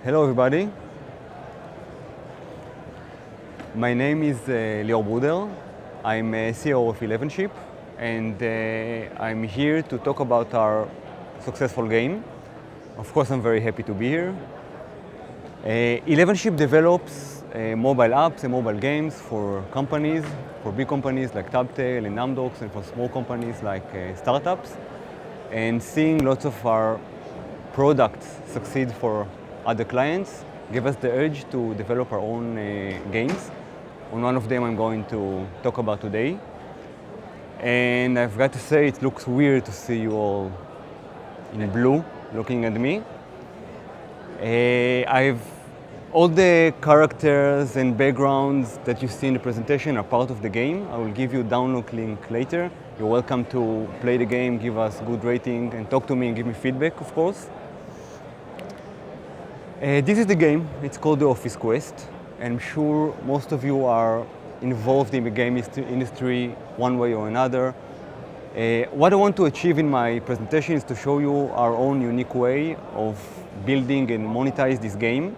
Hello everybody. My name is Lior Bruder. I'm CEO of 11ship and I'm here to talk about our successful game. Of course, I'm very happy to be here. 11ship develops mobile apps and mobile games for companies, for big companies like Tubtail and Namdocs, and for small companies like startups. And seeing lots of our products succeed for other clients give us the urge to develop our own games. On one of them I'm going to talk about today. And I've got to say, it looks weird to see you all in blue looking at me. All the characters and backgrounds that you see in the presentation are part of the game. I will give you a download link later. You're welcome to play the game, give us good rating, and talk to me and give me feedback, of course. This is the game. It's called the Office Quest. I'm sure most of you are involved in the game industry one way or another. What I want to achieve in my presentation is to show you our own unique way of building and monetize this game,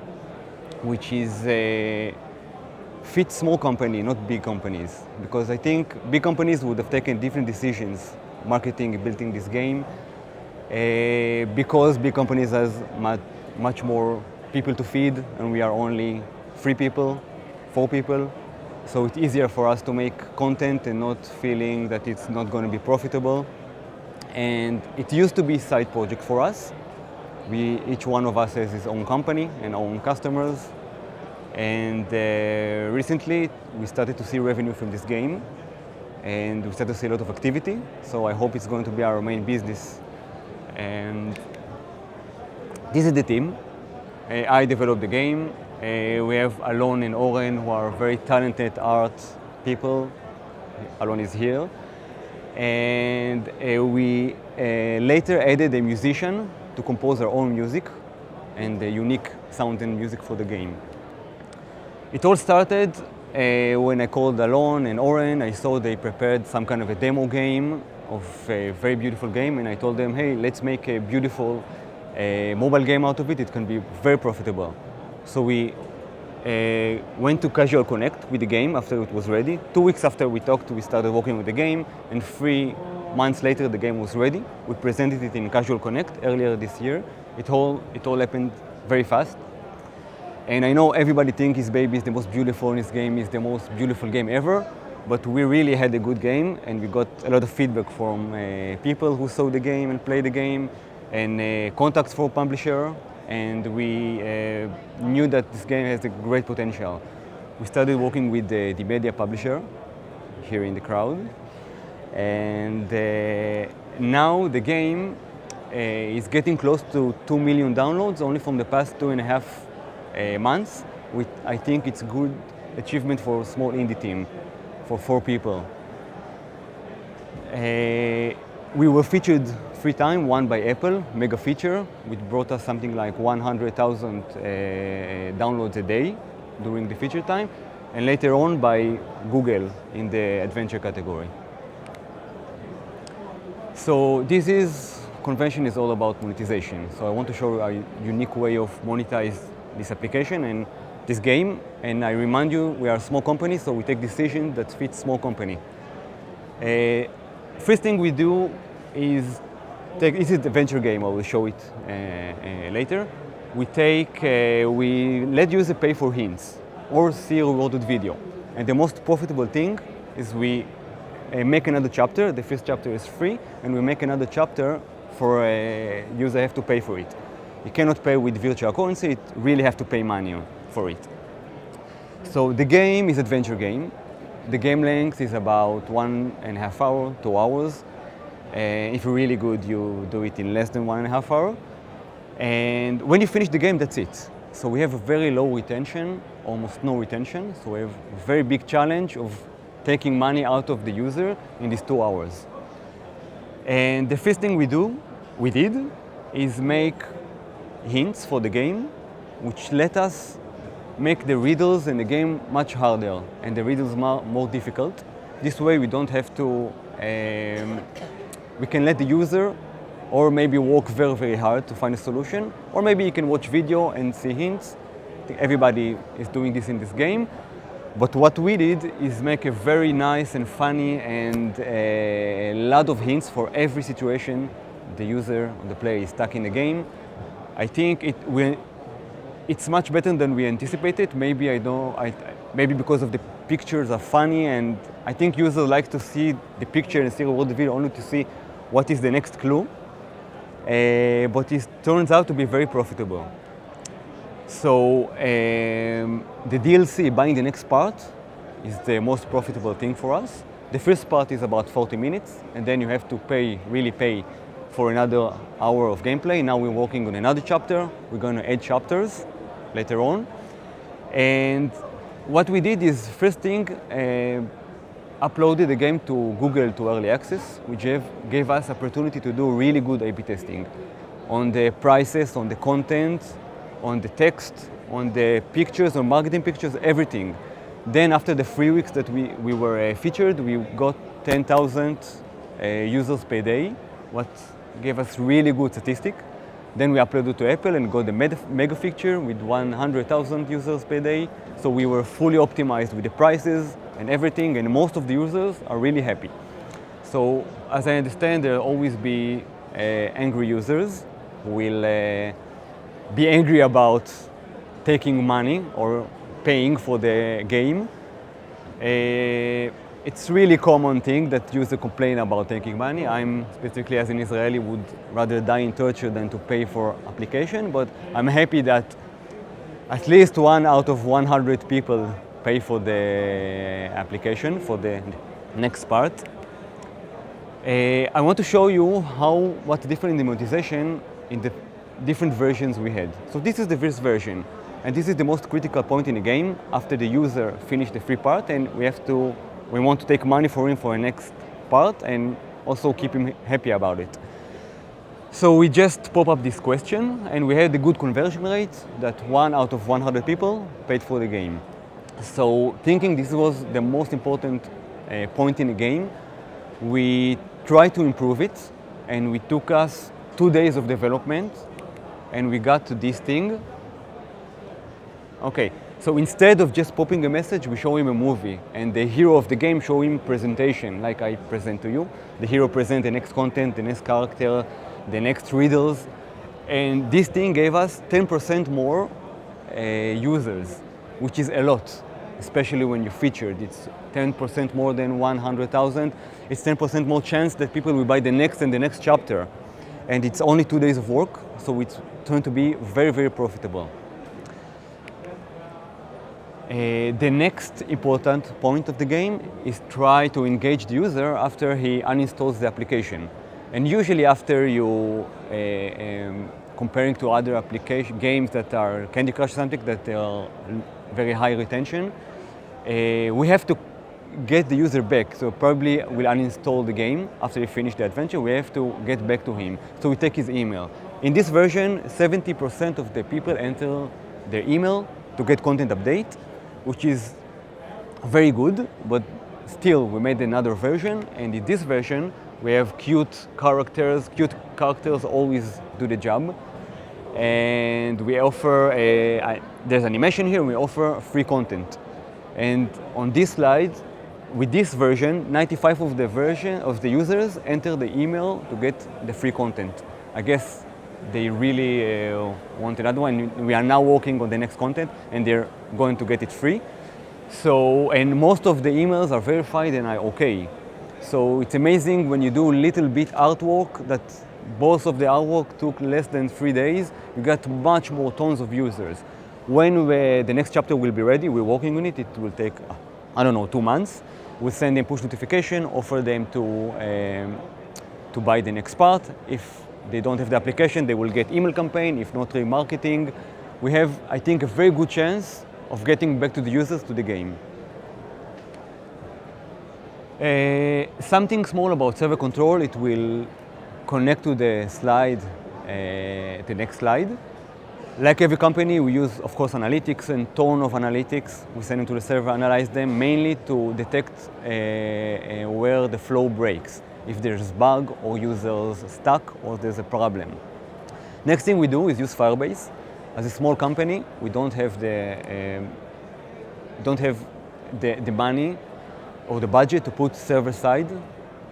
which is fits small companies, not big companies. Because I think big companies would have taken different decisions marketing and building this game, because big companies has much more people to feed, and we are only 3 people, 4 people. So it's easier for us to make content and not feeling that it's not going to be profitable. And it used to be a side project for us. Each one of us has his own company and own customers. And recently we started to see revenue from this game, and we started to see a lot of activity. So I hope it's going to be our main business. And this is the team. I developed the game. We have Alon and Oren, who are very talented art people. Alon is here. And we later added a musician to compose our own music and the unique sound and music for the game. It all started when I called Alon and Oren. I saw they prepared some kind of a demo game of a very beautiful game, and I told them, hey, let's make a beautiful mobile game out of it. It can be very profitable. So we went to Casual Connect with the game after it was ready. 2 weeks after we talked, we started working with the game, and 3 months later the game was ready. We presented it in Casual Connect earlier this year. It all happened very fast. And I know everybody thinks his baby is the most beautiful, and his game is the most beautiful game ever, but we really had a good game, and we got a lot of feedback from people who saw the game and played the game, and contacts for publisher, and we knew that this game has a great potential. We started working with the media publisher here in the crowd, and now the game is getting close to 2 million downloads only from the past 2.5 months. I think it's a good achievement for a small indie team, for 4 people. We were featured 3 times, one by Apple, mega feature, which brought us something like 100,000 downloads a day during the feature time, and later on by Google in the adventure category. So convention is all about monetization. So I want to show you a unique way of monetize this application and this game. And I remind you, we are a small company, so we take decisions that fit small company. First thing we do is this is the venture game. I will show it later. We let user pay for hints or see a rewarded video. And the most profitable thing is we make another chapter. The first chapter is free, and we make another chapter for user have to pay for it. You cannot pay with virtual currency. It really have to pay money for it. So the game is adventure game. The game length is about 1.5 hours, 2 hours. If you're really good, you do it in less than 1.5 hours. And when you finish the game, that's it. So we have a very low retention, almost no retention. So we have a very big challenge of taking money out of the user in these 2 hours. And the first thing we did, is make hints for the game, which let us make the riddles in the game much harder and the riddles more difficult. This way we don't have to, we can let the user or maybe work very, very hard to find a solution, Or maybe you can watch video and see hints. I think everybody is doing this in this game. But what we did is make a very nice and funny and a lot of hints for every situation the user or the player is stuck in the game. I think it's much better than we anticipated. Maybe maybe because of the pictures are funny, and I think users like to see the picture and see what the video only to see what is the next clue. But it turns out to be very profitable. So the DLC, buying the next part, is the most profitable thing for us. The first part is about 40 minutes, and then you have to really pay for another hour of gameplay. Now we're working on another chapter. We're going to add chapters later on. And what we did is, first thing, uploaded the game to Google to early access, which gave us opportunity to do really good A/B testing on the prices, on the content, on the text, on the pictures, on marketing pictures, everything. Then after the 3 weeks that we were featured, we got 10,000 users per day, what gave us really good statistic. Then we uploaded to Apple and got the mega feature with 100,000 users per day. So we were fully optimized with the prices and everything, and most of the users are really happy. So as I understand, there will always be angry users who will be angry about taking money or paying for the game. It's really common thing that users complain about taking money. I'm specifically, as an Israeli, would rather die in torture than to pay for application, but I'm happy that at least 1 out of 100 people pay for the application for the next part. I want to show you what's different in the monetization in the different versions we had. So this is the first version, and this is the most critical point in the game after the user finished the free part, and we want to take money for him for the next part and also keep him happy about it. So we just pop up this question, and we had a good conversion rate that 1 out of 100 people paid for the game. So thinking this was the most important point in the game, we tried to improve it, and we took us 2 days of development, and we got to this thing. Okay, so instead of just popping a message, we show him a movie, and the hero of the game show him presentation, like I present to you. The hero present the next content, the next character, the next riddles, and this thing gave us 10% more users, which is a lot, especially when you featured. It's 10% more than 100,000. It's 10% more chance that people will buy the next and the next chapter. And it's only 2 days of work, so it's turned to be very, very profitable. The next important point of the game is try to engage the user after he uninstalls the application. And usually after you comparing to other games that are Candy Crush or something that are very high retention, we have to get the user back. So probably we'll uninstall the game after he finished the adventure. We have to get back to him. So we take his email. In this version, 70% of the people enter their email to get content update, which is very good, but still we made another version, and in this version we have cute characters. Cute characters always do the job, and we offer there's animation here. We offer free content, and on this slide, with this version, 95% of the users enter the email to get the free content. I guess they really want another one. We are now working on the next content, and they're going to get it free. So, and most of the emails are verified and are okay. So it's amazing when you do little bit artwork that both of the artwork took less than 3 days, you got much more tons of users. When the next chapter will be ready, we're working on it. It will take, I don't know, 2 months. We'll send them push notification, offer them to buy the next part. If they don't have the application, they will get email campaign, if not remarketing. We have, I think, a very good chance of getting back to the users to the game. Something small about server control, it will connect to the slide, the next slide. Like every company, we use, of course, analytics and ton of analytics. We send them to the server, analyze them, mainly to detect where the flow breaks, if there's bug or users stuck or there's a problem. Next thing we do is use Firebase. As a small company, we don't have the money or the budget to put server-side,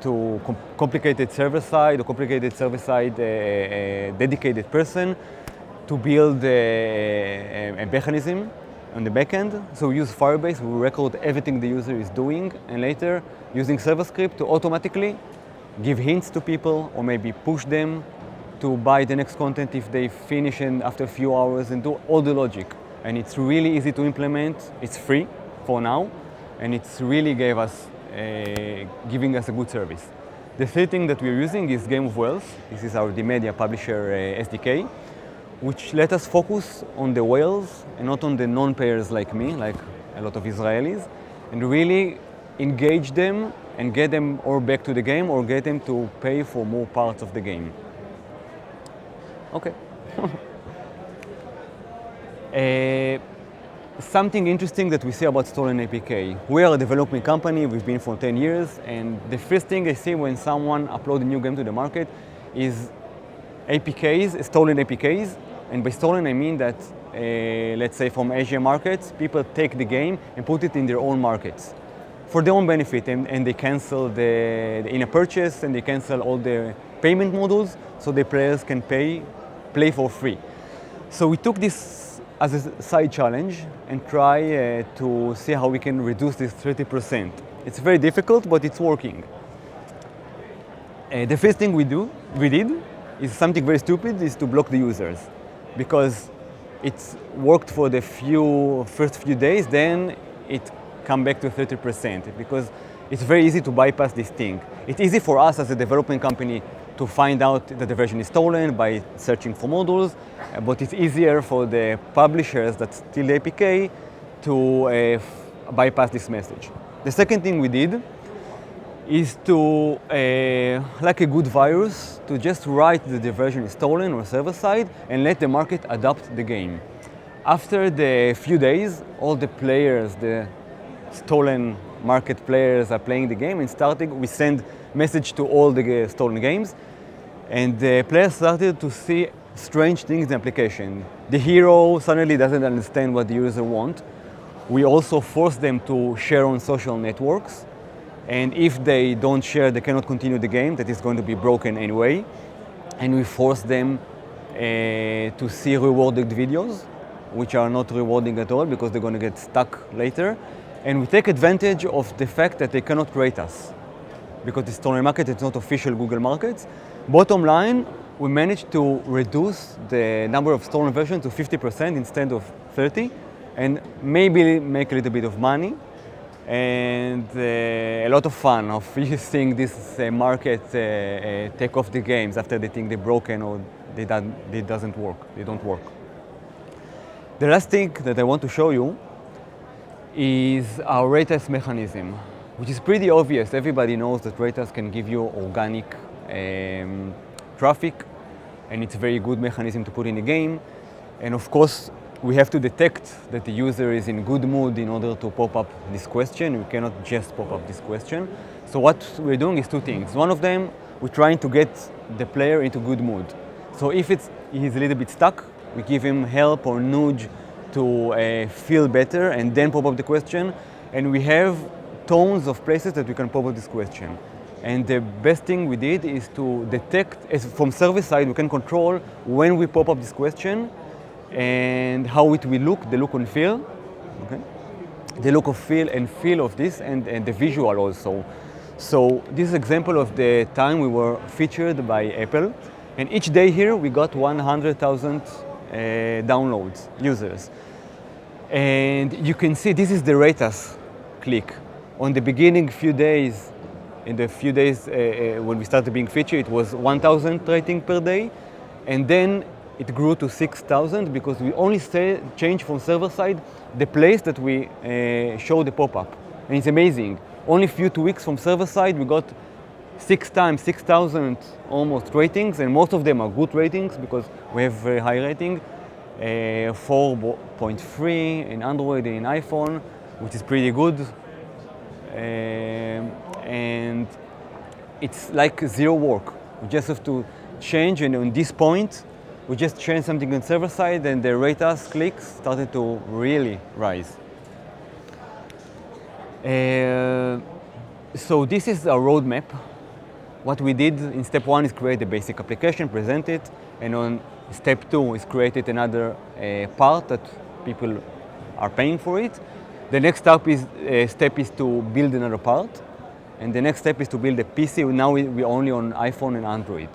to complicated server-side or complicated server-side dedicated person to build a mechanism on the backend. So we use Firebase, we record everything the user is doing, and later using ServerScript to automatically give hints to people or maybe push them to buy the next content if they finish and after a few hours, and do all the logic. And it's really easy to implement. It's free for now, and it's really giving us a good service. The third thing that we're using is Game of Whales. This is our media publisher SDK, which let us focus on the whales and not on the non-payers like me, like a lot of Israelis, and really engage them and get them or back to the game or get them to pay for more parts of the game. Okay. Something interesting that we see about stolen APK. We are a development company, we've been for 10 years, and the first thing I see when someone uploads a new game to the market is APKs, stolen APKs. And by stolen I mean that, let's say from Asia markets, people take the game and put it in their own markets for their own benefit, and they cancel the in-app purchase, and they cancel all the payment modules so the players can play for free. So we took this as a side challenge and try to see how we can reduce this 30%. It's very difficult, but it's working. The first thing we did is something very stupid, is to block the users, because it's worked for the first few days, then it come back to 30%, because it's very easy to bypass this thing. It's easy for us as a development company to find out that the version is stolen by searching for modules, but it's easier for the publishers that steal the APK to bypass this message. The second thing we did is to, like a good virus, to just write that the version is stolen or server-side and let the market adopt the game. After the few days, all the players, the stolen market players are playing the game, and we send message to all the stolen games, and the players started to see strange things in the application. The hero suddenly doesn't understand what the user wants. We also force them to share on social networks, and if they don't share, they cannot continue the game, that is going to be broken anyway. And we force them to see rewarded videos, which are not rewarding at all because they're going to get stuck later. And we take advantage of the fact that they cannot rate us, because the stolen market is not official Google markets. Bottom line, we managed to reduce the number of stolen versions to 50% instead of 30%, and maybe make a little bit of money, and a lot of fun of seeing this market take off the games after they think they're broken or they don't work. The last thing that I want to show you is our rate test mechanism, which is pretty obvious. Everybody knows that rate test can give you organic traffic, and it's a very good mechanism to put in a game. And of course, we have to detect that the user is in good mood in order to pop up this question. We cannot just pop up this question. So what we're doing is two things. One of them, we're trying to get the player into good mood. So if he's a little bit stuck, we give him help or nudge to feel better, and then pop up the question. And we have tons of places that we can pop up this question. And the best thing we did is to detect, from service side, we can control when we pop up this question and how it will look, the look and feel, okay? The look of feel and feel of this, and the visual also. So this is an example of the time we were featured by Apple. And each day here, we got 100,000 downloads, users. And you can see this is the rate us click. On the beginning in the few days when we started being featured, it was 1,000 rating per day. And then it grew to 6,000 because we only change from server side the place that we show the pop-up. And it's amazing. Only a few 2 weeks from server side, we got 6,000 almost ratings, and most of them are good ratings because we have very high rating. 4.3 in Android and in iPhone, which is pretty good. And it's like zero work. We just have to change, and on this point, We just changed something on server side, and the rate us clicks started to really rise. So this is a roadmap. What we did in step 1 is create the basic application, present it, and on step 2 is created another part that people are paying for it. The next step is to build another part, and the next step is to build a PC. Now we're only on iPhone and Android.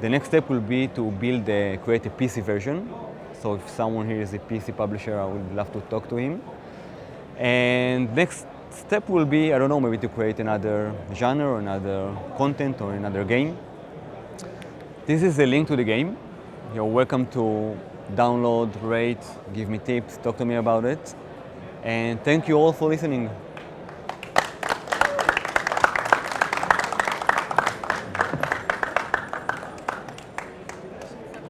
The next step will be to create a PC version. So if someone here is a PC publisher, I would love to talk to him. And next step will be, I don't know, maybe to create another genre or another content or another game. This is the link to the game. You're welcome to download, rate, give me tips, talk to me about it. And thank you all for listening.